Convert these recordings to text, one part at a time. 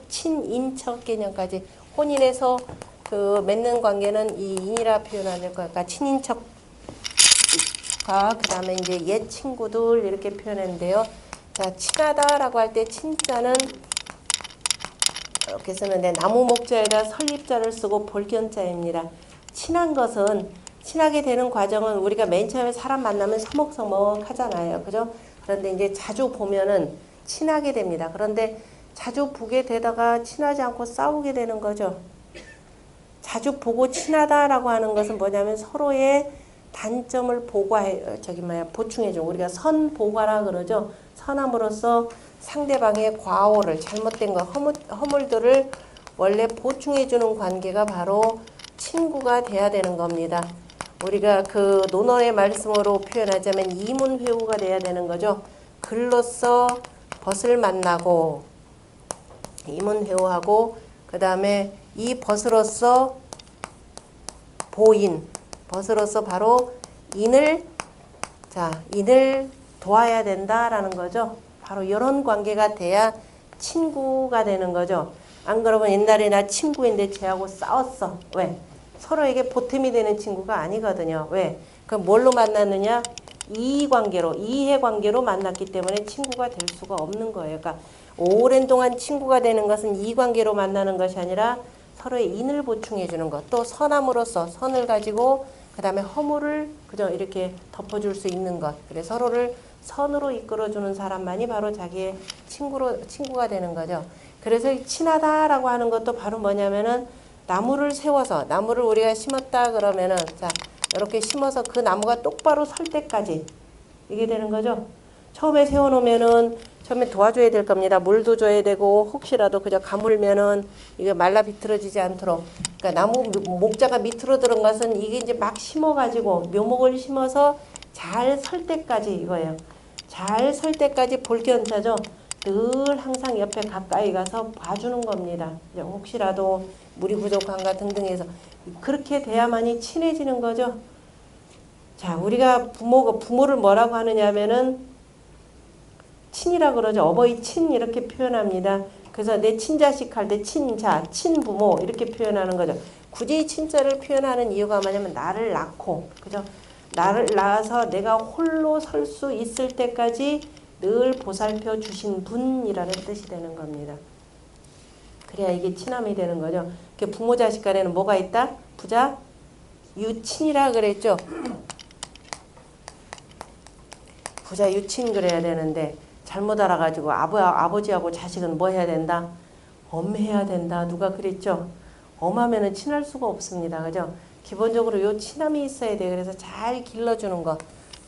친인척 개념까지 혼인해서 그 맺는 관계는 이 인이라 표현하는 거니까 친인척과 그 다음에 이제 옛 친구들 이렇게 표현했는데요. 자, 친하다라고 할 때 친자는 이렇게 쓰는데 나무 목자에다 설립자를 쓰고 볼견자입니다. 친한 것은 친하게 되는 과정은 우리가 맨 처음에 사람 만나면 서먹서먹 하잖아요. 그죠? 그런데 이제 자주 보면은 친하게 됩니다. 그런데 자주 보게 되다가 친하지 않고 싸우게 되는 거죠. 자주 보고 친하다라고 하는 것은 뭐냐면 서로의 단점을 보충해줘. 우리가 선보가라 그러죠. 선함으로써 상대방의 과오를, 잘못된 거, 허물들을 원래 보충해주는 관계가 바로 친구가 돼야 되는 겁니다. 우리가 그 논어의 말씀으로 표현하자면 이문회우가 돼야 되는 거죠. 글로써 벗을 만나고 이문회우하고 그 다음에 이 벗으로써 보인, 벗으로써 바로 인을 도와야 된다라는 거죠. 바로 이런 관계가 돼야 친구가 되는 거죠. 안 그러면 옛날에 나 친구인데 쟤하고 싸웠어. 왜? 서로에게 보탬이 되는 친구가 아니거든요. 왜? 그럼 뭘로 만났느냐? 이해관계로 만났기 때문에 친구가 될 수가 없는 거예요. 그러니까 오랜 동안 친구가 되는 것은 이관계로 만나는 것이 아니라 서로의 인을 보충해 주는 것, 또 선함으로써 선을 가지고 그 다음에 허물을 그저 이렇게 덮어줄 수 있는 것. 그래 서로를 선으로 이끌어주는 사람만이 바로 자기의 친구가 되는 거죠. 그래서 친하다라고 하는 것도 바로 뭐냐면은 나무를 세워서 나무를 우리가 심었다 그러면은 자 이렇게 심어서 그 나무가 똑바로 설 때까지 이게 되는 거죠. 처음에 세워놓으면은 처음에 도와줘야 될 겁니다. 물도 줘야 되고 혹시라도 그저 가물면은 이게 말라 비틀어지지 않도록. 그러니까 나무 목자가 밑으로 들은 것은 이게 이제 막 심어가지고 묘목을 심어서 잘 설 때까지 이거예요. 잘 설 때까지 볼견자죠. 늘 항상 옆에 가까이 가서 봐주는 겁니다. 혹시라도 물이 부족한가 등등해서 그렇게 돼야만이 친해지는 거죠. 자, 우리가 부모를 뭐라고 하느냐면은 친이라 그러죠. 어버이 친 이렇게 표현합니다. 그래서 내 친자식 할 때 친자, 친부모 이렇게 표현하는 거죠. 굳이 친자를 표현하는 이유가 뭐냐면 나를 낳고, 그죠? 나를 낳아서 내가 홀로 설 수 있을 때까지 늘 보살펴 주신 분이라는 뜻이 되는 겁니다. 그래야 이게 친함이 되는 거죠. 부모 자식 간에는 뭐가 있다? 부자, 유친이라 그랬죠. 부자 유친 그래야 되는데 잘못 알아가지고 아버지하고 자식은 뭐 해야 된다? 엄해야 된다. 누가 그랬죠? 엄하면은 친할 수가 없습니다. 그죠? 기본적으로 요 친함이 있어야 돼. 그래서 잘 길러주는 거.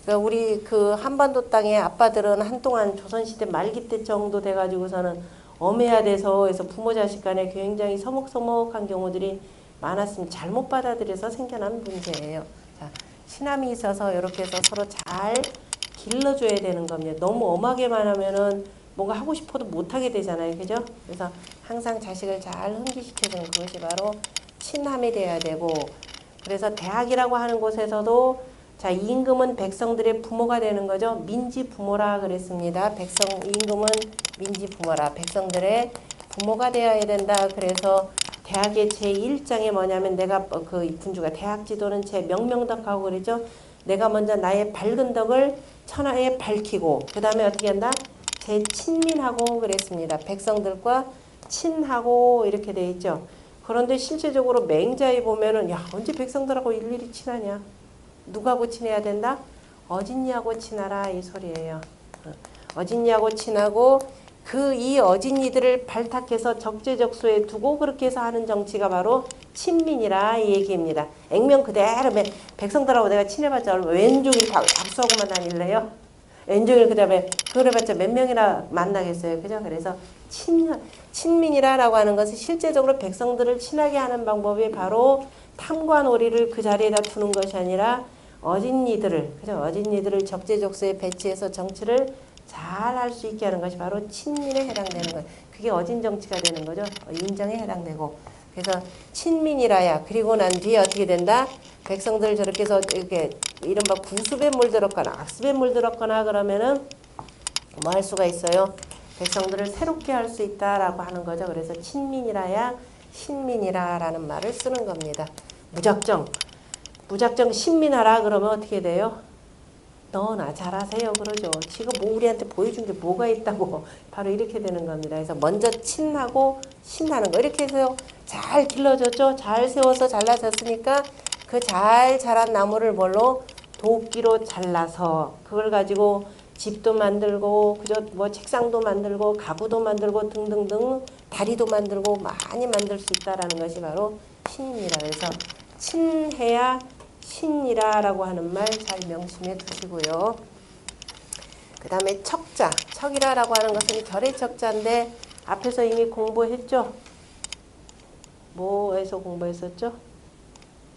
그러니까 우리 그 한반도 땅의 아빠들은 한동안 조선시대 말기 때 정도 돼가지고서는 엄해야 돼서 그래서 부모 자식 간에 굉장히 서먹서먹한 경우들이 많았습니다. 잘못 받아들여서 생겨난 문제예요. 자, 친함이 있어서 이렇게 해서 서로 잘 길러줘야 되는 겁니다. 너무 엄하게만 하면은 뭔가 하고 싶어도 못하게 되잖아요. 그죠? 그래서 항상 자식을 잘 흥기시켜주는 그것이 바로 친함이 돼야 되고, 그래서 대학이라고 하는 곳에서도 자, 임금은 백성들의 부모가 되는 거죠. 민지 부모라 그랬습니다. 임금은 민지 부모라. 백성들의 부모가 되어야 된다. 그래서 대학의 제1장에 뭐냐면 내가 그 군주가 대학 지도는 제 명명덕하고 그러죠. 내가 먼저 나의 밝은 덕을 천하에 밝히고 그 다음에 어떻게 한다? 제 친민하고 그랬습니다. 백성들과 친하고 이렇게 돼 있죠. 그런데 실제적으로 맹자에 보면은 야 언제 백성들하고 일일이 친하냐? 누구하고 친해야 된다? 어진이하고 친하라 이 소리예요. 어진이하고 친하고 이 어진이들을 발탁해서 적재적소에 두고 그렇게 해서 하는 정치가 바로 친민이라 이 얘기입니다. 액면 그대로 백성들하고 내가 친해봤자 왼종일 박수하고만 다닐래요? 왼종일 그다음에 그래봤자 몇 명이나 만나겠어요. 그죠? 그래서 친민이라고 하는 것은 실제적으로 백성들을 친하게 하는 방법이 바로 탐관오리를 그 자리에다 두는 것이 아니라 어진이들을 적재적소에 배치해서 정치를 잘 할 수 있게 하는 것이 바로 친민에 해당되는 거예요. 그게 어진 정치가 되는 거죠. 인정에 해당되고. 그래서 친민이라야. 그리고 난 뒤에 어떻게 된다? 백성들 저렇게 해서 이렇게 이른바 구습에 물들었거나 악습에 물들었거나 그러면은 뭐 할 수가 있어요? 백성들을 새롭게 할 수 있다라고 하는 거죠. 그래서 친민이라야 신민이라라는 말을 쓰는 겁니다. 무작정 신민하라 그러면 어떻게 돼요? 너나 잘하세요 그러죠. 지금 뭐 우리한테 보여준 게 뭐가 있다고 바로 이렇게 되는 겁니다. 그래서 먼저 친하고 신하는 거 이렇게 해서 잘 길러졌죠. 잘 세워서 잘라졌으니까 그 잘 자란 나무를 뭘로 도끼로 잘라서 그걸 가지고 집도 만들고 그저 뭐 책상도 만들고 가구도 만들고 등등등 다리도 만들고 많이 만들 수 있다라는 것이 바로 신입니다. 그래서 친해야 신이라라고 하는 말 잘 명심해 두시고요. 그 다음에 척자, 척이라라고 하는 것은 결의 척자인데 앞에서 이미 공부했죠. 뭐에서 공부했었죠?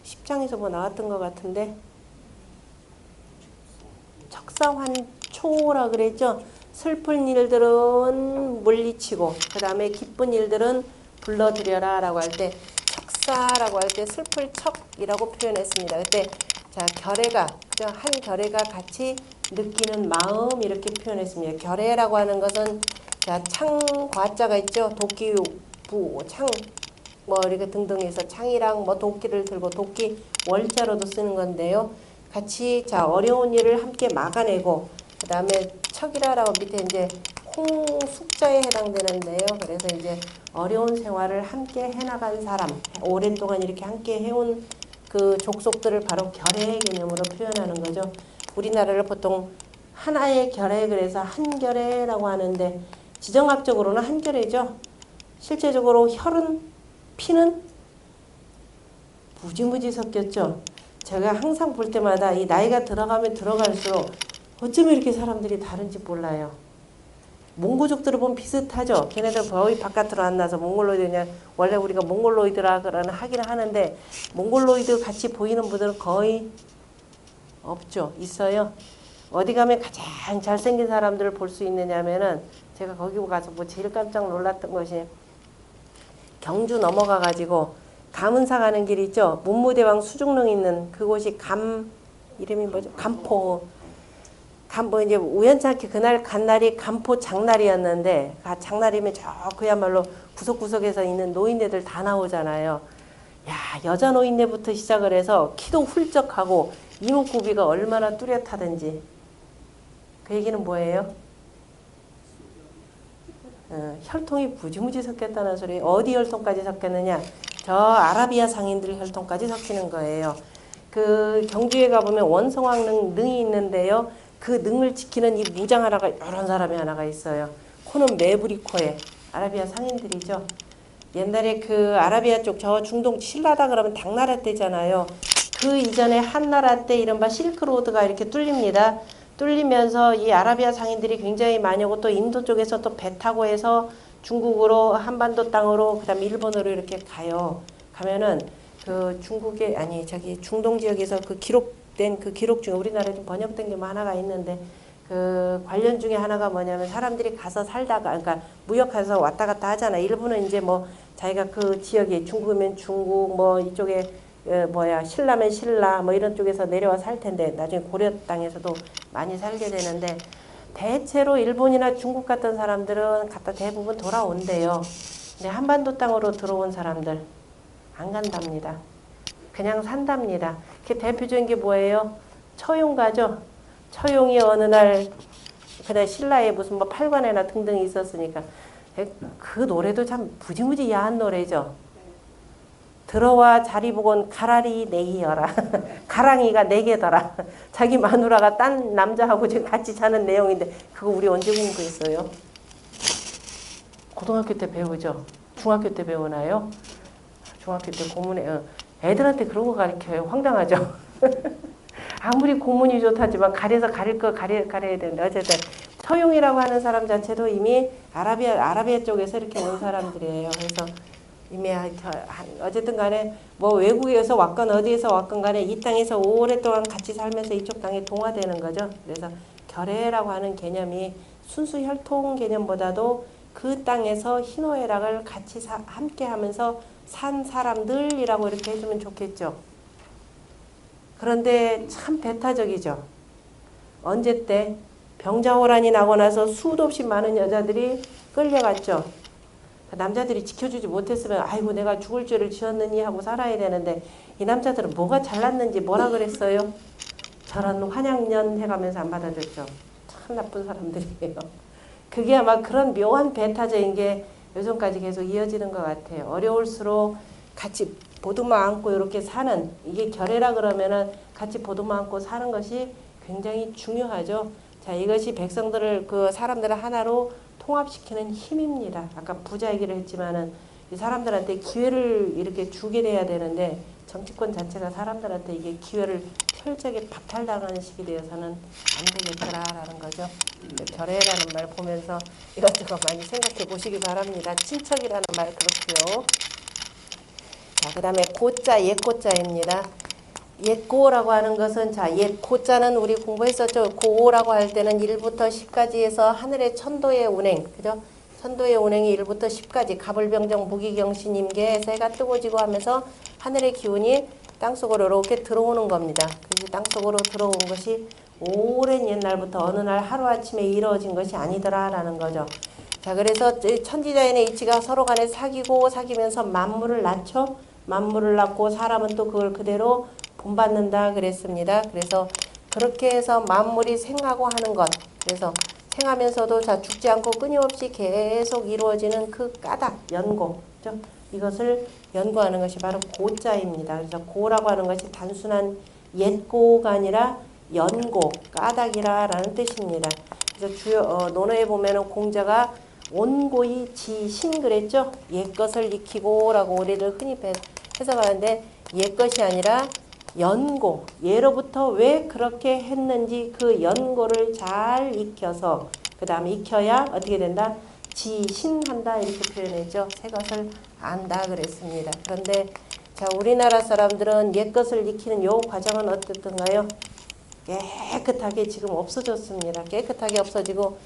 10장에서 뭐 나왔던 것 같은데 척사환초라 그랬죠. 슬픈 일들은 물리치고 그 다음에 기쁜 일들은 불러들여라 라고 할 때 척사라고 할 때 슬플 척이라고 표현했습니다. 그때 자 결애가 한 결애가 같이 느끼는 마음 이렇게 표현했습니다. 결애라고 하는 것은 자 창과자가 있죠. 도끼 부 창 뭐 이렇게 등등해서 창이랑 뭐 도끼를 들고 도끼 월자로도 쓰는 건데요. 같이 자 어려운 일을 함께 막아내고 그 다음에 척이라라고 밑에 이제 홍숙자에 해당되는데요. 그래서 이제 어려운 생활을 함께 해나간 사람, 오랜 동안 이렇게 함께 해온 그 족속들을 바로 결의 개념으로 표현하는 거죠. 우리나라를 보통 하나의 결의 그래서 한결의라고 하는데 지정학적으로는 한결의죠. 실제적으로 혈은 피는 무지무지 섞였죠. 제가 항상 볼 때마다 이 나이가 들어가면 들어갈수록 어쩌면 이렇게 사람들이 다른지 몰라요. 몽고족들을 보면 비슷하죠. 걔네들 거의 바깥으로 안 나서 몽골로이드냐 원래 우리가 몽골로이드라고는 하긴 하는데 몽골로이드 같이 보이는 분들은 거의 없죠. 있어요. 어디 가면 가장 잘생긴 사람들을 볼 수 있느냐면은 제가 거기 가서 뭐 제일 깜짝 놀랐던 것이 경주 넘어가 가지고 감은사 가는 길 있죠. 문무대왕 수중릉 있는 그곳이 이름이 뭐죠? 간포 이제 우연찮게 그날 간 날이 간포 장날이었는데 장날이면 저 그야말로 구석구석에서 있는 노인네들 다 나오잖아요. 야 여자 노인네부터 시작을 해서 키도 훌쩍하고 이목구비가 얼마나 뚜렷하든지 그 얘기는 뭐예요? 혈통이 무지무지 섞였다는 소리. 어디 혈통까지 섞였느냐? 저 아라비아 상인들 혈통까지 섞이는 거예요. 그 경주에 가보면 원성왕릉 능이 있는데요. 그 능을 지키는 이 무장 하나가 이런 사람이 하나가 있어요. 코는 매부리 코에 아라비아 상인들이죠. 옛날에 그 아라비아 쪽 저 중동 신라다 그러면 당나라 때잖아요. 그 이전에 한나라 때 이른바 실크로드가 이렇게 뚫립니다. 뚫리면서 이 아라비아 상인들이 굉장히 많이 오고 또 인도 쪽에서 또 배 타고 해서 중국으로 한반도 땅으로 그다음에 일본으로 이렇게 가요. 가면은 그 중국에 아니 저기 중동 지역에서 그 기록된 그 기록 중에 우리나라에 좀 번역된 게 뭐 하나가 있는데 그 관련 중에 하나가 뭐냐면 사람들이 가서 살다가 그러니까 무역해서 왔다 갔다 하잖아. 일본은 이제 뭐 자기가 그 지역에 중국이면 중국 뭐 이쪽에 신라면 신라 뭐 이런 쪽에서 내려와 살 텐데 나중에 고려 땅에서도 많이 살게 되는데 대체로 일본이나 중국 같은 사람들은 갖다 대부분 돌아온대요. 근데 한반도 땅으로 들어온 사람들 안 간답니다. 그냥 산답니다. 그 대표적인 게 뭐예요? 처용가죠. 처용이 어느 날 그날 신라에 무슨 뭐 팔관에나 등등이 있었으니까 그 노래도 참 무지무지 야한 노래죠. 들어와 자리 보곤 가라리 네이여라. 가랑이가 네 개더라. 자기 마누라가 딴 남자하고 지금 같이 자는 내용인데 그거 우리 언제 공부했어요? 고등학교 때 배우죠. 중학교 때 배우나요? 중학교 때 고문에 애들한테 그런 거 가르쳐요. 황당하죠. 아무리 고문이 좋다지만 가려서 가릴 거 가려야 되는데 어쨌든 처용이라고 하는 사람 자체도 이미 아라비아 쪽에서 이렇게 온 사람들이에요. 그래서 이미 어쨌든 간에 뭐 외국에서 왔건 어디에서 왔건 간에 이 땅에서 오랫동안 같이 살면서 이쪽 땅에 동화되는 거죠. 그래서 결애라고 하는 개념이 순수 혈통 개념보다도 그 땅에서 희노애락을 같이 함께 하면서 산 사람들이라고 이렇게 해주면 좋겠죠. 그런데 참 배타적이죠. 언제 때? 병자호란이 나고 나서 수도 없이 많은 여자들이 끌려갔죠. 남자들이 지켜주지 못했으면 아이고 내가 죽을 죄를 지었느니 하고 살아야 되는데 이 남자들은 뭐가 잘났는지 뭐라 그랬어요? 저런 환양년 해가면서 안 받아줬죠. 참 나쁜 사람들이에요. 그게 아마 그런 묘한 배타적인 게 요즘까지 계속 이어지는 것 같아요. 어려울수록 같이 보듬어 안고 이렇게 사는, 이게 결애라 그러면은 같이 보듬어 안고 사는 것이 굉장히 중요하죠. 자, 이것이 백성들을, 그 사람들을 하나로 통합시키는 힘입니다. 아까 부자 얘기를 했지만은 이 사람들한테 기회를 이렇게 주게 돼야 되는데 정치권 자체가 사람들한테 이게 기회를 철저하게 박탈당하는 식이 되어서는 안 되겠더라라는 거죠. 결애라는 말 보면서 이것저것 많이 생각해 보시기 바랍니다. 친척이라는 말 그렇고요. 자, 그 다음에 고자, 옛고자입니다. 옛고라고 하는 것은, 자, 옛고자는 우리 공부했었죠. 고라고 할 때는 1부터 10까지 해서 하늘의 천도의 운행, 그죠? 천도의 운행이 1부터 10까지 가불병정 무기경신임계 새가 뜨고 지고 하면서 하늘의 기운이 땅속으로 이렇게 들어오는 겁니다. 그래서 땅속으로 들어온 것이 오랜 옛날부터 어느 날 하루아침에 이루어진 것이 아니더라라는 거죠. 자, 그래서 천지자연의 이치가 서로 간에 사귀면서 만물을 낳죠. 만물을 낳고 사람은 또 그걸 그대로 본받는다 그랬습니다. 그래서 그렇게 해서 만물이 생하고 하는 것, 그래서 생하면서도 자 죽지 않고 끊임없이 계속 이루어지는 그 까닭, 연고, 그죠? 이것을 연구하는 것이 바로 고자입니다. 그래서 고라고 하는 것이 단순한 옛고가 아니라 연고, 까닭이라는 뜻입니다. 그래서 주요 논어에 보면은 공자가 온고이 지신 그랬죠. 옛것을 익히고라고 우리를 흔히 해석하는데 옛것이 아니라 연고, 예로부터 왜 그렇게 했는지 그 연고를 잘 익혀서 그 다음에 익혀야 어떻게 된다? 지신한다 이렇게 표현했죠. 새 것을 안다 그랬습니다. 그런데 자, 우리나라 사람들은 옛것을 익히는 요 과정은 어떻던가요? 깨끗하게 지금 없어졌습니다. 깨끗하게 없어지고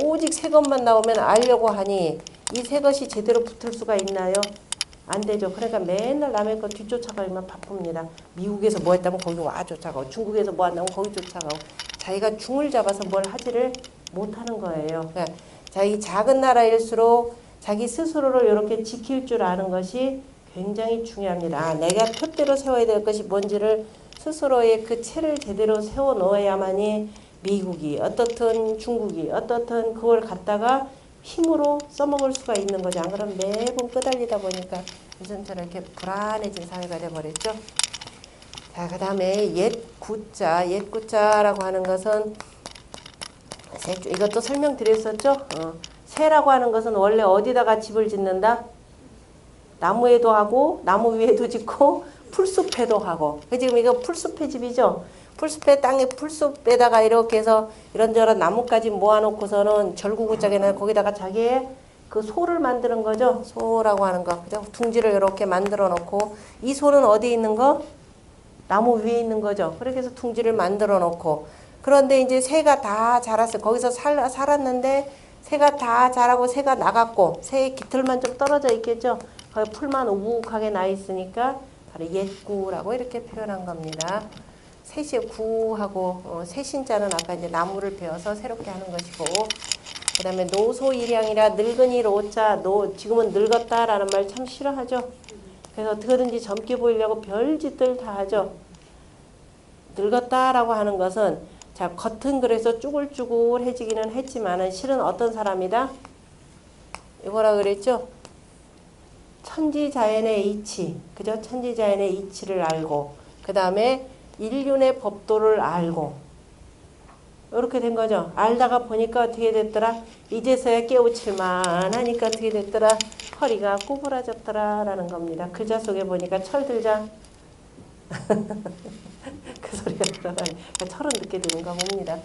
오직 새 것만 나오면 알려고 하니 이 새 것이 제대로 붙을 수가 있나요? 안 되죠. 그러니까 맨날 남의 거 뒤쫓아가기만 바쁩니다. 미국에서 뭐 했다면 거기 와 쫓아가고, 중국에서 뭐 한다면 거기 쫓아가고, 자기가 중을 잡아서 뭘 하지를 못하는 거예요. 그러니까 자기 작은 나라일수록 자기 스스로를 이렇게 지킬 줄 아는 것이 굉장히 중요합니다. 아, 내가 표대로 세워야 될 것이 뭔지를 스스로의 그 채를 제대로 세워 놓아야만이 미국이 어떻든 중국이 어떻든 그걸 갖다가 힘으로 써먹을 수가 있는 거죠. 안 그러면 매번 끄달리다 보니까 요즘처럼 이렇게 불안해진 사회가 돼버렸죠. 자, 그 다음에 옛구자, 옛구자라고 하는 것은 이것도 설명드렸었죠. 새라고 하는 것은 원래 어디다가 집을 짓는다? 나무에도 하고 나무 위에도 짓고 풀숲에도 하고. 지금 이거 풀숲의 집이죠. 풀숲에 땅에 풀숲에다가 이렇게 해서 이런저런 나뭇가지 모아놓고서는 절구구짝에는 거기다가 자기의 그 소를 만드는 거죠. 소라고 하는 거. 그죠? 둥지를 이렇게 만들어 놓고 이 소는 어디 있는 거? 나무 위에 있는 거죠. 그렇게 해서 둥지를 만들어 놓고 그런데 이제 새가 다 자랐어요. 거기서 살았는데 새가 다 자라고 새가 나갔고 새의 깃털만 좀 떨어져 있겠죠. 거기 풀만 우욱하게 나 있으니까 바로 옛구라고 이렇게 표현한 겁니다. 새시 구하고 새신자는 아까 이제 나무를 베어서 새롭게 하는 것이고 그 다음에 노소일양이라 늙은이 로자 지금은 늙었다라는 말 참 싫어하죠. 그래서 어떻게든지 젊게 보이려고 별짓들 다 하죠. 늙었다라고 하는 것은 자 겉은 그래서 쭈글쭈글해지기는 했지만은 실은 어떤 사람이다? 이거라 그랬죠? 천지자연의 이치, 그죠? 천지자연의 이치를 알고 그 다음에 인륜의 법도를 알고 이렇게 된 거죠. 알다가 보니까 어떻게 됐더라? 이제서야 깨우칠만 하니까 어떻게 됐더라? 허리가 구부러졌더라라는 겁니다. 글자 속에 보니까 철들자 그 소리가 들어가니까 철은 늦게 드는가 봅니다.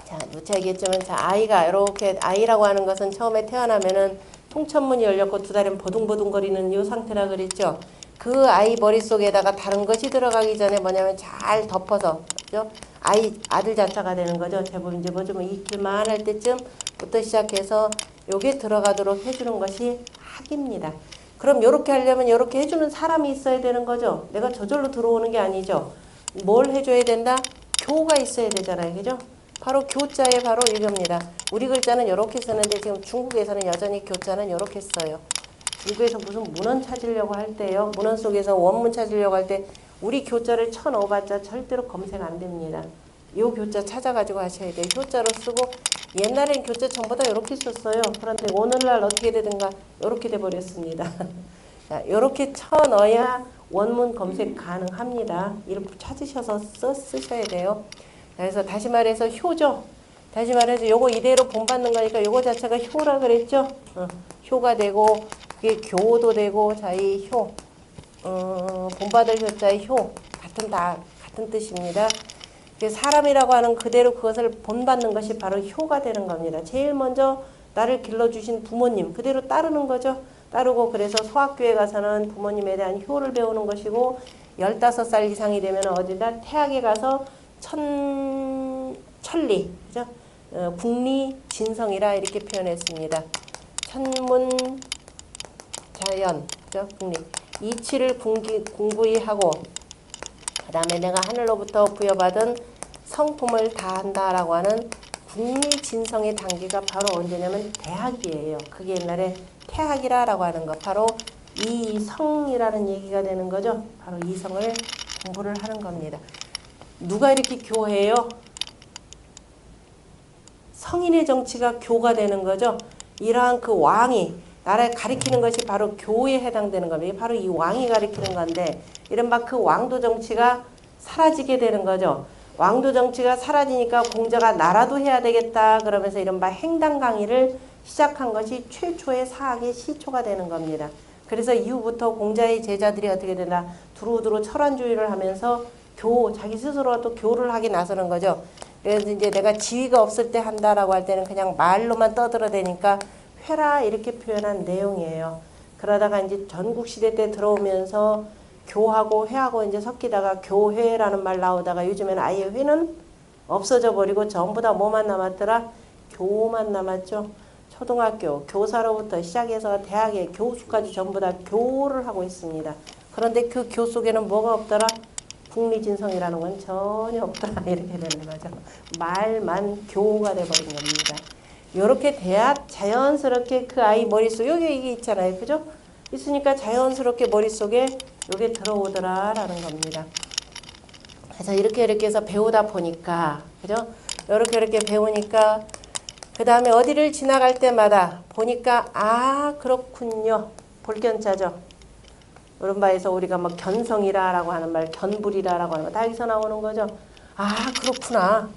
자, 누차 얘기했지만 자, 아이가 이렇게 아이라고 하는 것은 처음에 태어나면은 통천문이 열렸고 두 다리는 버둥버둥거리는 이 상태라 그랬죠. 그 아이 머릿속에다가 다른 것이 들어가기 전에 뭐냐면 잘 덮어서 그죠? 아들 자자가 되는 거죠. 대부분 이제 뭐 좀 익힐만 할 때쯤부터 시작해서 요게 들어가도록 해주는 것이 학입니다. 그럼 요렇게 하려면 요렇게 해주는 사람이 있어야 되는 거죠. 내가 저절로 들어오는 게 아니죠. 뭘 해줘야 된다? 교가 있어야 되잖아요. 그죠? 바로 교자에 바로 이겁니다. 우리 글자는 이렇게 쓰는데 지금 중국에서는 여전히 교자는 이렇게 써요. 중국에서 무슨 문헌 찾으려고 할 때요. 문헌 속에서 원문 찾으려고 할 때 우리 교자를 쳐넣어봤자 절대로 검색 안 됩니다. 요 교자 찾아가지고 하셔야 돼요. 교자로 쓰고 옛날엔 교자 전부 다 이렇게 썼어요. 그런데 오늘날 어떻게 되든가 이렇게 돼버렸습니다. 자, 이렇게 쳐넣어야 원문 검색 가능합니다. 이렇게 찾으셔서 쓰셔야 돼요. 그래서 다시 말해서 효죠. 다시 말해서 요거 이대로 본받는 거니까 요거 자체가 효라 그랬죠. 효가 되고 그게 교도 되고 자이 효. 본받을 효자의 효 같은 뜻입니다. 사람이라고 하는 그대로 그것을 본받는 것이 바로 효가 되는 겁니다. 제일 먼저 나를 길러주신 부모님 그대로 따르는 거죠. 따르고 그래서 소학교에 가서는 부모님에 대한 효를 배우는 것이고 15살 이상이 되면 어디다 태학에 가서 천리, 그죠? 국리진성이라 이렇게 표현했습니다. 천문, 자연, 그죠? 국리. 이치를 공부히 하고 그 다음에 내가 하늘로부터 부여받은 성품을 다한다라고 하는 국리진성의 단계가 바로 언제냐면 대학이에요. 그게 옛날에 태학이라고 하는 것, 바로 이성이라는 얘기가 되는 거죠. 바로 이성을 공부를 하는 겁니다. 누가 이렇게 교해요? 성인의 정치가 교가 되는 거죠. 이러한 그 왕이 나라에 가리키는 것이 바로 교에 해당되는 겁니다. 바로 이 왕이 가리키는 건데 이른바 그 왕도 정치가 사라지게 되는 거죠. 왕도 정치가 사라지니까 공자가 나라도 해야 되겠다 그러면서 이른바 행당 강의를 시작한 것이 최초의 사학의 시초가 되는 겁니다. 그래서 이후부터 공자의 제자들이 어떻게 되나 두루두루 철학주의를 하면서 자기 스스로가 또 교를 하게 나서는 거죠. 그래서 이제 내가 지위가 없을 때 한다라고 할 때는 그냥 말로만 떠들어대니까 회라 이렇게 표현한 내용이에요. 그러다가 이제 전국시대 때 들어오면서 교하고 회하고 이제 섞이다가 교회라는 말 나오다가 요즘에는 아예 회는 없어져 버리고 전부 다 뭐만 남았더라? 교만 남았죠. 초등학교 교사로부터 시작해서 대학의 교수까지 전부 다 교를 하고 있습니다. 그런데 그 교 속에는 뭐가 없더라? 국리진성이라는 건 전혀 없더라 이렇게 되는 거죠. 말만 교가 돼버린 겁니다. 이렇게 돼야 자연스럽게 그 아이 머릿속에 여기 이게 있잖아요. 그죠? 있으니까 자연스럽게 머릿속에 이게 들어오더라라는 겁니다. 그래서 이렇게 해서 배우다 보니까 그죠? 이렇게 배우니까 그 다음에 어디를 지나갈 때마다 보니까 아 그렇군요. 볼견자죠. 오른바에서 우리가 뭐 견성이라라고 하는 말, 견불이라라고 하는 말 다 여기서 나오는 거죠. 아 그렇구나.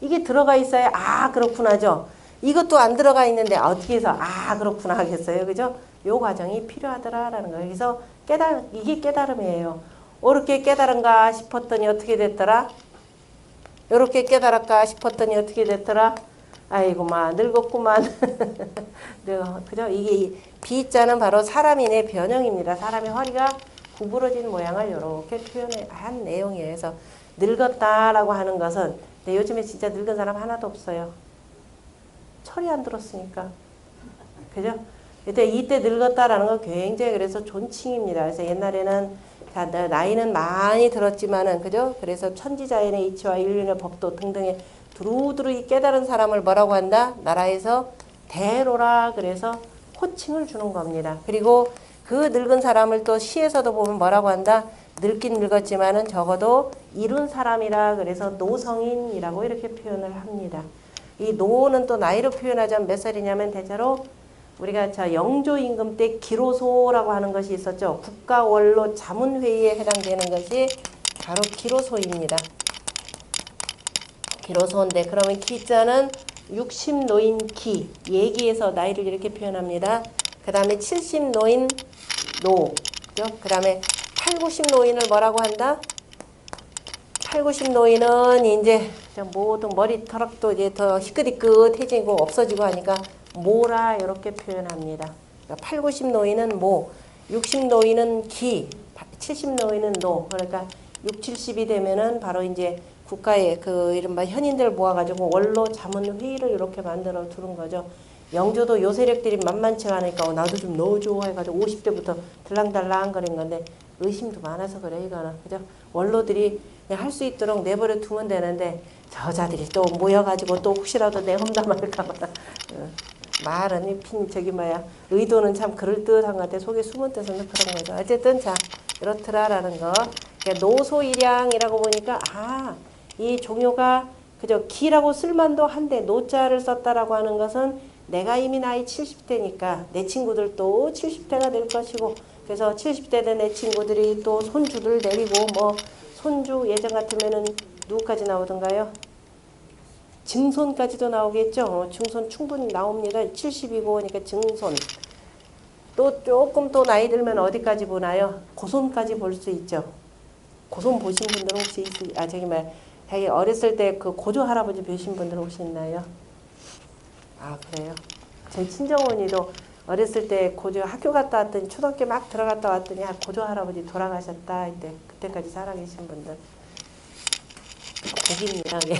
이게 들어가 있어야 아 그렇구나죠. 이것도 안 들어가 있는데 어떻게 해서 아 그렇구나 하겠어요. 그죠? 요 과정이 필요하더라라는 거예요. 그래서 이게 깨달음이에요. 옳게 깨달은가 싶었더니 어떻게 됐더라? 요렇게 깨달았까 싶었더니 어떻게 됐더라? 아이고만 늙었구만. 그죠? 이게 비자는 바로 사람인의 변형입니다. 사람의 허리가 구부러진 모양을 이렇게 표현한 내용이에요. 그래서 늙었다라고 하는 것은 근데 요즘에 진짜 늙은 사람 하나도 없어요. 철이 안 들었으니까. 그죠? 이때 늙었다라는 건 굉장히 그래서 존칭입니다. 그래서 옛날에는 나이는 많이 들었지만은 그죠? 그래서 천지자연의 이치와 인륜의 법도 등등의 두루두루 이 깨달은 사람을 뭐라고 한다? 나라에서 대로라 그래서 호칭을 주는 겁니다. 그리고 그 늙은 사람을 또 시에서도 보면 뭐라고 한다? 늙긴 늙었지만은 적어도 이룬 사람이라 그래서 노성인이라고 이렇게 표현을 합니다. 이 노는 또 나이로 표현하자면 몇 살이냐면 대체로 우리가 영조 임금 때 기로소라고 하는 것이 있었죠. 국가원로 자문회의에 해당되는 것이 바로 기로소입니다. 기로소인데 그러면 기자는 60노인 기, 예기에서 나이를 이렇게 표현합니다. 그 다음에 70노인 노, 그 다음에 8, 90노인을 뭐라고 한다? 8, 90노인은 이제 모든 머리털도 이제 더 희끗희끗해지고 없어지고 하니까 모라 이렇게 표현합니다. 그러니까 8, 90노인은 모, 60노인은 기, 70노인은 노. 그러니까 6, 70이 되면은 바로 이제 국가의 그 이른바 현인들 모아가지고 원로 자문 회의를 이렇게 만들어 두는 거죠. 영조도 요 세력들이 만만치 않으니까 나도 좀 넣어줘 해가지고 50대부터 들랑달랑 거린 건데 의심도 많아서 그래 이거는 그죠? 원로들이 할 수 있도록 내버려 두면 되는데 저자들이 또 모여가지고 또 혹시라도 내 험담할까봐 말은 저기 뭐야 의도는 참 그럴듯한 것 같아. 속에 숨은 뜻은 그런 거죠. 어쨌든 자 이렇더라라는 거. 노소일양이라고 보니까 이 종효가 그저 기라고 쓸만도 한데 노자를 썼다라고 하는 것은 내가 이미 나이 70대니까 내 친구들도 70대가 될 것이고 그래서 70대 된 내 친구들이 또 손주들 내리고 뭐 손주 예전 같으면은 누구까지 나오던가요? 증손까지도 나오겠죠. 증손 충분히 나옵니다. 70이고 그러니까 증손. 또 조금 또 나이 들면 어디까지 보나요? 고손까지 볼 수 있죠. 고손 보신 분들은 혹시 자기 어렸을 때 그 고조 할아버지 뵈신 분들 혹시 있나요? 그래요. 제 친정언니도 어렸을 때 고조 학교 갔다 왔더니 초등학교 막 들어갔다 왔더니 고조 할아버지 돌아가셨다. 그때까지 살아계신 분들. 복입니다. 예.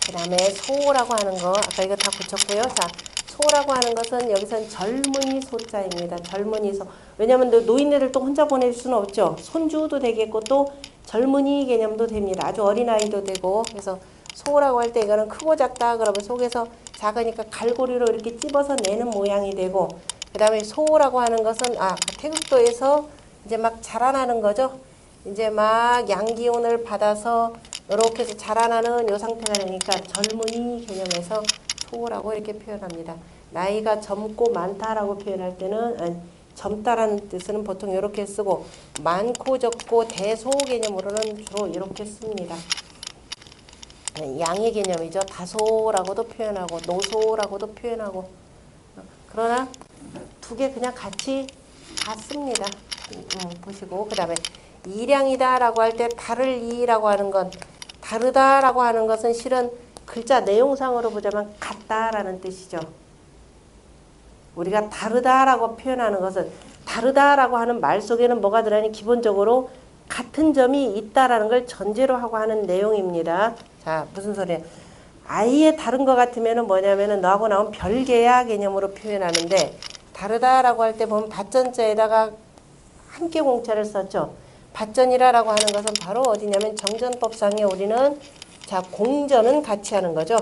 그 다음에 소라고 하는 거 아까 이거 다 붙였고요. 자, 소라고 하는 것은 여기서는 젊은이 소자입니다. 젊은이 소. 왜냐하면 노인네를 또 혼자 보낼 수는 없죠. 손주도 되겠고 또 젊은이 개념도 됩니다. 아주 어린아이도 되고 그래서 소라고 할 때 이거는 크고 작다 그러면 속에서 작으니까 갈고리로 이렇게 찝어서 내는 모양이 되고 그 다음에 소라고 하는 것은 태극도에서 이제 막 자라나는 거죠. 이제 막 양기운을 받아서 이렇게 해서 자라나는 요 상태가 되니까 젊은이 개념에서 소라고 이렇게 표현합니다. 나이가 젊고 많다라고 표현할 때는 젊다라는 뜻은 보통 이렇게 쓰고 많고 적고 대소 개념으로는 주로 이렇게 씁니다. 양의 개념이죠. 다소라고도 표현하고 노소라고도 표현하고 그러나 두 개 그냥 같이 다 씁니다. 보시고 그 다음에 이량이다라고 할 때 다를 이라고 하는 건 다르다라고 하는 것은 실은 글자 내용상으로 보자면 같다라는 뜻이죠. 우리가 다르다라고 표현하는 것은 다르다라고 하는 말 속에는 뭐가 들어가니 기본적으로 같은 점이 있다라는 걸 전제로 하고 하는 내용입니다. 자, 무슨 소리예요? 아예 다른 것 같으면은 뭐냐면은 너하고 나온 별개야 개념으로 표현하는데 다르다라고 할 때 보면 밭전자에다가 함께 공차를 썼죠. 밭전이라고 하는 것은 바로 어디냐면 정전법상에 우리는 자 공전은 같이 하는 거죠.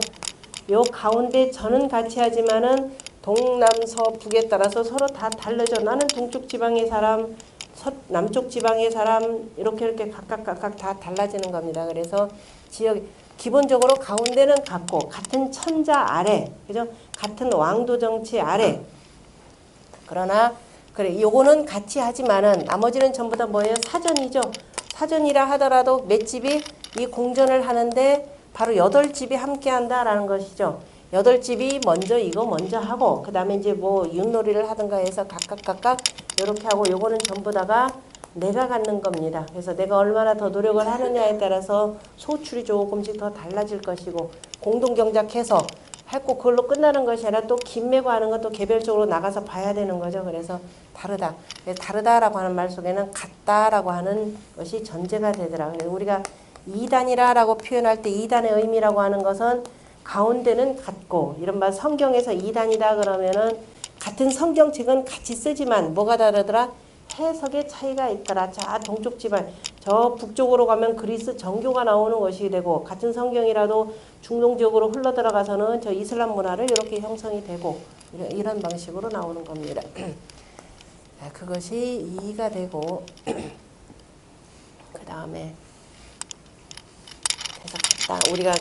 요 가운데 전은 같이 하지만은 동남서북에 따라서 서로 다 다르죠. 나는 동쪽 지방의 사람, 남쪽 지방의 사람 이렇게 각각 다 달라지는 겁니다. 그래서 지역 기본적으로 가운데는 같고 같은 천자 아래, 그죠? 같은 왕도 정치 아래. 그러나 그래 요거는 같이 하지만은 나머지는 전부 다 뭐예요? 사전이죠. 사전이라 하더라도 몇 집이 이 공전을 하는데 바로 8집이 함께 한다라는 것이죠. 8집이 이거 먼저 하고 그 다음에 이제 뭐 윷놀이를 하든가 해서 각각 이렇게 하고 요거는 전부 다가 내가 갖는 겁니다. 그래서 내가 얼마나 더 노력을 하느냐에 따라서 소출이 조금씩 더 달라질 것이고 공동경작해서 했고 그걸로 끝나는 것이 아니라 또 김매고 하는 것도 개별적으로 나가서 봐야 되는 거죠. 그래서 다르다. 다르다라고 하는 말 속에는 같다라고 하는 것이 전제가 되더라고요. 우리가 이단이라고 표현할 때 이단의 의미라고 하는 것은 가운데는 같고 이른바 성경에서 이단이다 그러면은 같은 성경책은 같이 쓰지만 뭐가 다르더라? 해석의 차이가 있더라. 자, 동쪽 지방, 저 북쪽으로 가면 그리스 정교가 나오는 것이 되고 같은 성경이라도 중동 지역으로 흘러 들어가서는 저 이슬람 문화를 이렇게 형성이 되고 이런 방식으로 나오는 겁니다. 그것이 이가 되고 그 다음에 해석했다. 우리가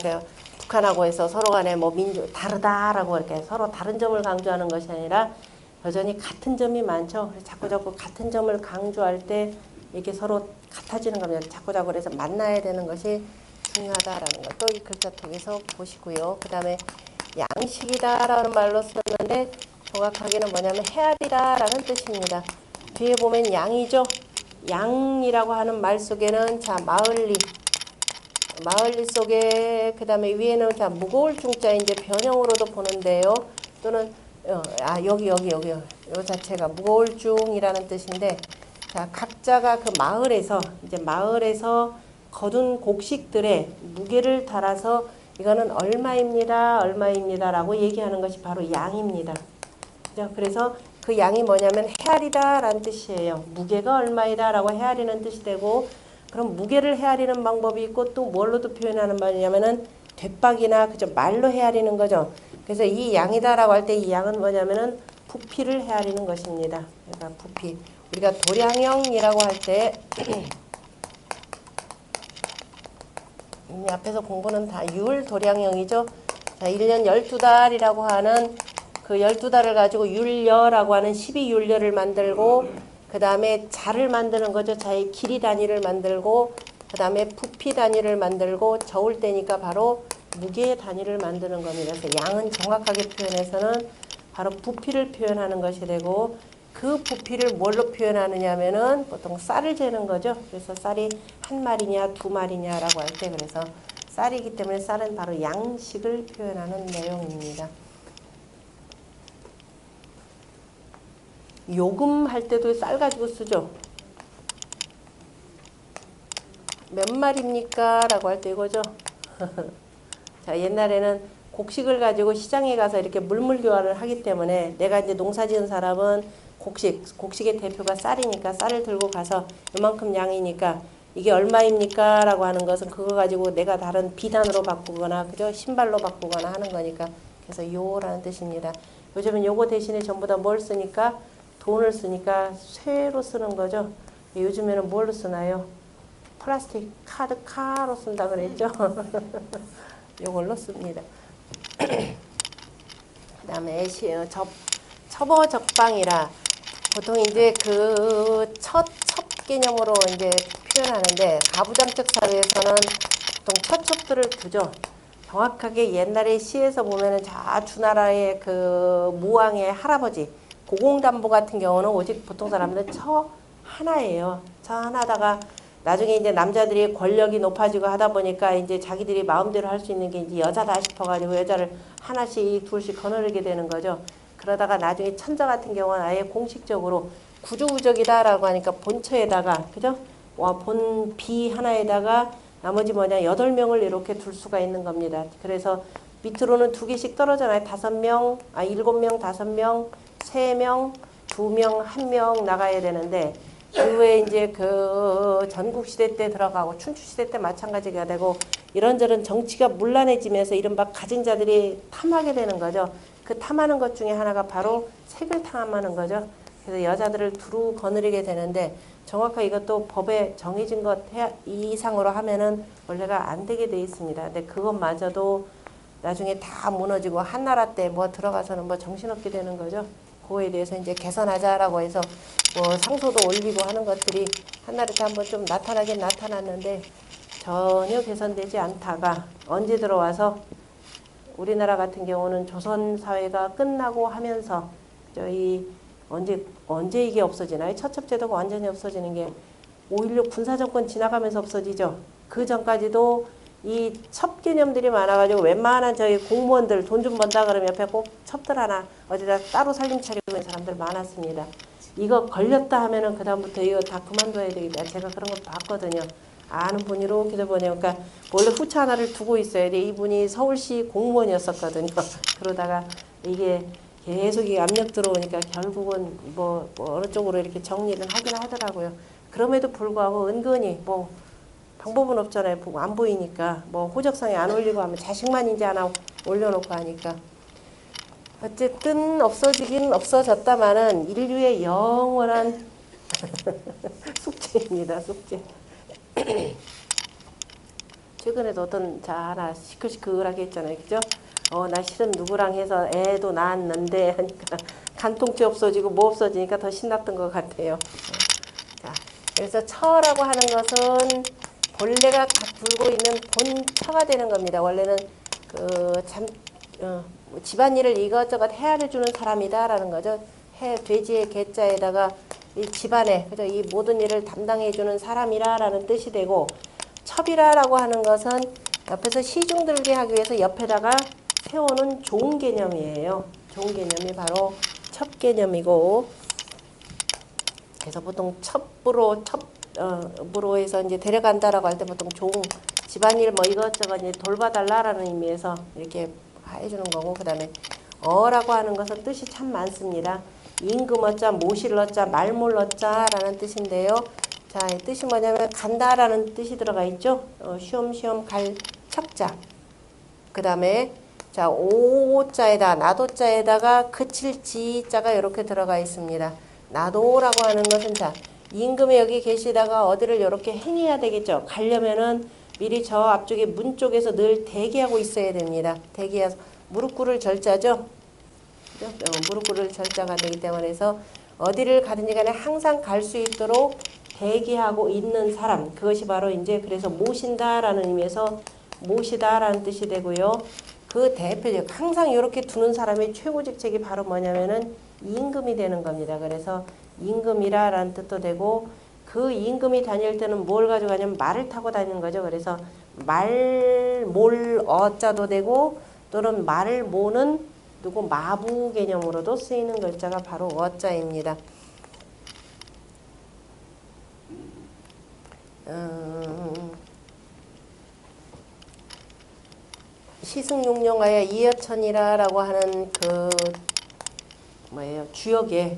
북한하고 해서 서로 간에 뭐 다르다라고 이렇게 서로 다른 점을 강조하는 것이 아니라 여전히 같은 점이 많죠. 그래서 자꾸 같은 점을 강조할 때 이렇게 서로 같아지는 겁니다. 자꾸 그래서 만나야 되는 것이 중요하다라는 것. 또 이 글자통에서 보시고요. 그 다음에 양식이다라는 말로 썼는데 정확하게는 뭐냐면 헤아리다라는 뜻입니다. 뒤에 보면 양이죠. 양이라고 하는 말 속에는 자 마을리 속에 그 다음에 위에는 자 무거울 중자 이제 변형으로도 보는데요. 또는 여기요. 요 자체가 무거울 중이라는 뜻인데 자 각자가 그 마을에서 거둔 곡식들의 무게를 달아서 이거는 얼마입니다라고 얘기하는 것이 바로 양입니다. 그래서 그 양이 뭐냐면 헤아리다라는 뜻이에요. 무게가 얼마이다라고 헤아리는 뜻이 되고 그럼 무게를 헤아리는 방법이 있고 또 뭘로도 표현하는 말이냐면은 되박이나 그죠 말로 헤아리는 거죠. 그래서 이 양이다라고 할 때 이 양은 뭐냐면은 부피를 헤아리는 것입니다. 그러니까 부피. 우리가 도량형이라고 할 때 이미 앞에서 공부는 다 율 도량형이죠. 자, 1년 12달이라고 하는 그 12달을 가지고 율려라고 하는 12율려를 만들고 그 다음에 자를 만드는 거죠. 자의 길이 단위를 만들고 그 다음에 부피 단위를 만들고 저울 때니까 바로 무게 단위를 만드는 겁니다. 그래서 양은 정확하게 표현해서는 바로 부피를 표현하는 것이 되고 그 부피를 뭘로 표현하느냐 하면은 보통 쌀을 재는 거죠. 그래서 쌀이 한 마리냐 두 마리냐라고 할 때 그래서 쌀이기 때문에 쌀은 바로 양식을 표현하는 내용입니다. 요금 할 때도 쌀 가지고 쓰죠. 몇 마리입니까? 라고 할 때 이거죠. 자, 옛날에는 곡식을 가지고 시장에 가서 이렇게 물물 교환을 하기 때문에 내가 이제 농사 지은 사람은 곡식의 대표가 쌀이니까 쌀을 들고 가서 이만큼 양이니까 이게 얼마입니까? 라고 하는 것은 그거 가지고 내가 다른 비단으로 바꾸거나 그죠? 신발로 바꾸거나 하는 거니까 그래서 요라는 뜻입니다. 요즘은 요거 대신에 전부 다 뭘 쓰니까 돈을 쓰니까 쇠로 쓰는 거죠. 요즘에는 뭘로 쓰나요? 플라스틱 카로 쓴다 그랬죠. 요걸로 씁니다. 그 다음에 첩어적방이라 보통 이제 그 첫 개념으로 이제 표현하는데 가부장적 사회에서는 보통 첩들을 두죠. 정확하게 옛날에 시에서 보면은 주나라의 그 무왕의 할아버지 고공담보 같은 경우는 오직 보통 사람들은 처 하나예요. 처 하나다가 나중에 이제 남자들이 권력이 높아지고 하다 보니까 이제 자기들이 마음대로 할 수 있는 게 이제 여자다 싶어가지고 여자를 하나씩 둘씩 거느리게 되는 거죠. 그러다가 나중에 천자 같은 경우는 아예 공식적으로 구조부적이다라고 하니까 본처에다가 그죠? 본 비 하나에다가 나머지 8명을 이렇게 둘 수가 있는 겁니다. 그래서 밑으로는 2개씩 떨어져나요. 5명, 7명, 5명, 3명, 2명, 1명 나가야 되는데 이후에 이제 그 전국시대 때 들어가고 춘추시대 때 마찬가지가 되고 이런저런 정치가 문란해지면서 이른바 가진 자들이 탐하게 되는 거죠. 그 탐하는 것 중에 하나가 바로 색을 탐하는 거죠. 그래서 여자들을 두루 거느리게 되는데 정확하게 이것도 법에 정해진 것 이상으로 하면은 원래가 안 되게 돼 있습니다. 근데 그것마저도 나중에 다 무너지고 한나라 때 뭐 들어가서는 뭐 정신없게 되는 거죠. 그거에 대해서 이제 개선하자라고 해서 뭐 상소도 올리고 하는 것들이 한나라 때 한번 좀 나타나긴 나타났는데 전혀 개선되지 않다가 언제 들어와서 우리나라 같은 경우는 조선 사회가 끝나고 하면서 저희 언제 이게 없어지나요? 처첩제도가 완전히 없어지는 게 5.16 군사정권 지나가면서 없어지죠. 그 전까지도 이 첩 개념들이 많아가지고 웬만한 저희 공무원들 돈 좀 번다 그러면 옆에 꼭 첩들 하나 어디다 따로 살림 차리고 있는 사람들 많았습니다. 이거 걸렸다 하면은 그다음부터 이거 다 그만둬야 되겠다. 제가 그런 거 봤거든요. 아는 분이 이렇게 보니까 원래 후차 하나를 두고 있어야 돼. 이분이 서울시 공무원이었었거든요. 그러다가 이게 계속 이 압력 들어오니까 결국은 뭐 어느 쪽으로 이렇게 정리를 하긴 하더라고요. 그럼에도 불구하고 은근히 뭐 방법은 없잖아요. 안 보이니까 뭐 호적상에 안 올리고 하면 자식만 이제 하나 올려놓고 하니까 어쨌든 없어지긴 없어졌다마는 인류의 영원한 숙제입니다. 숙제. 최근에도 어떤 자 하나 시끌시끌하게 했잖아요. 그죠? 나 실은 누구랑 해서 애도 낳았는데 하니까 간통죄 없어지고 뭐 없어지니까 더 신났던 것 같아요. 자, 그래서 처라고 하는 것은 본래가 불고 있는 본처가 되는 겁니다. 원래는 집안일을 이것저것 헤아려주는 사람이다라는 거죠. 돼지의 개자에다가 이 집안에 그죠? 이 모든 일을 담당해주는 사람이라라는 뜻이 되고 첩이라라고 하는 것은 옆에서 시중 들게 하기 위해서 옆에다가 세우는 좋은 개념이에요. 좋은 개념이 바로 첩 개념이고 그래서 보통 첩으로 해서 이제 데려간다라고 할 때 보통 좋은 집안일 뭐 이것저것 이제 돌봐달라라는 의미에서 이렇게 해주는 거고 그 다음에 어라고 하는 것은 뜻이 참 많습니다. 임금 어자, 모실 어자, 말몰 어자라는 뜻인데요. 자, 이 뜻이 뭐냐면 간다라는 뜻이 들어가 있죠. 쉬엄쉬엄 갈 척자. 그 다음에 자, 오자에다 나도자에다가 그칠 지자가 이렇게 들어가 있습니다. 나도라고 하는 것은 자, 임금이 여기 계시다가 어디를 이렇게 행해야 되겠죠. 가려면은 미리 저 앞쪽에 문 쪽에서 늘 대기하고 있어야 됩니다. 대기해서 무릎 꿇을 절자죠. 그죠? 무릎 꿇을 절자가 되기 때문에 해서 어디를 가든지 간에 항상 갈 수 있도록 대기하고 있는 사람. 그것이 바로 이제 그래서 모신다라는 의미에서 모시다라는 뜻이 되고요. 그 대표적 항상 이렇게 두는 사람의 최고 직책이 바로 뭐냐면은 임금이 되는 겁니다. 그래서 임금이라라는 뜻도 되고 그 임금이 다닐 때는 뭘 가져가냐면 말을 타고 다니는 거죠. 그래서 말, 몰, 어자도 되고 또는 말을 모는 누구 마부 개념으로도 쓰이는 글자가 바로 어자입니다. 시승용령하여 이여천이라라고 하는 그 뭐예요? 주역에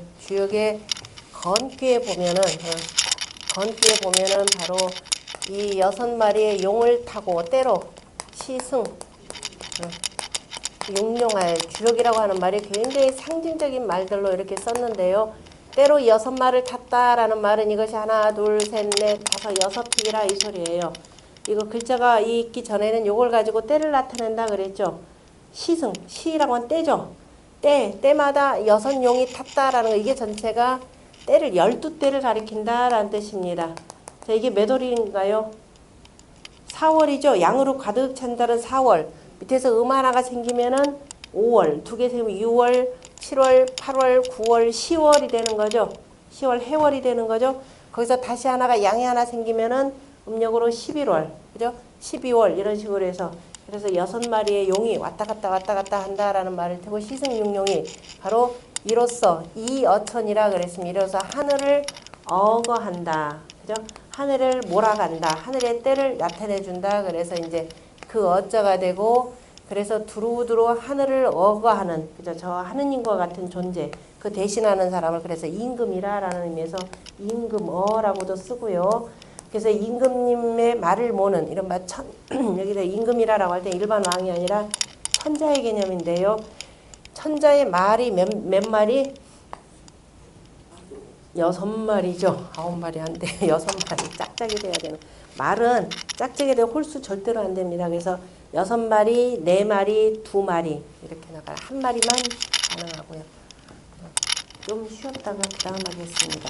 건귀에 보면은 바로 이 6마리의 용을 타고 때로 시승 용령하여 주역이라고 하는 말이 굉장히 상징적인 말들로 이렇게 썼는데요. 때로 6마리를 탔다라는 말은 이것이 하나, 둘, 셋, 넷, 다섯, 6픽이라 이 소리예요. 이거 글자가 있기 전에는 요걸 가지고 때를 나타낸다 그랬죠. 시승, 시라고 하면 때죠. 때마다 6용이 탔다라는 거, 이게 전체가 때를 12때를 가리킨다라는 뜻입니다. 자, 이게 몇 월인가요? 4월이죠. 양으로 가득 찬다는 4월. 밑에서 하나가 생기면은 5월, 2개 생기면 6월, 7월, 8월, 9월, 10월이 되는 거죠. 10월 해월이 되는 거죠. 거기서 다시 하나가 양이 하나 생기면은 음력으로 11월, 그죠? 12월 이런 식으로 해서 그래서 6마리의 용이 왔다 갔다 한다라는 말을 태고 시승용용이 바로 이로써 이어천이라 그랬습니다. 이로써 하늘을 어거한다, 그죠? 하늘을 몰아간다, 하늘의 때를 나타내준다. 그래서 이제 그 어자가 되고 그래서 두루두루 하늘을 어거하는, 그죠? 저 하느님과 같은 존재, 그 대신하는 사람을 그래서 임금이라라는 의미에서 임금어라고도 쓰고요. 그래서 임금님의 말을 모는 이른바 여기다 임금이라고 할 때 일반 왕이 아니라 천자의 개념인데요. 천자의 말이 몇 마리? 6마리죠. 9마리 안 돼. 6마리. 짝짝이 돼야 되는. 말은 짝짝이 되고 홀수 절대로 안 됩니다. 그래서 6마리, 4마리, 2마리 이렇게 나가요. 한 마리만 가능하고요. 좀 쉬었다가 그 다음 하겠습니다.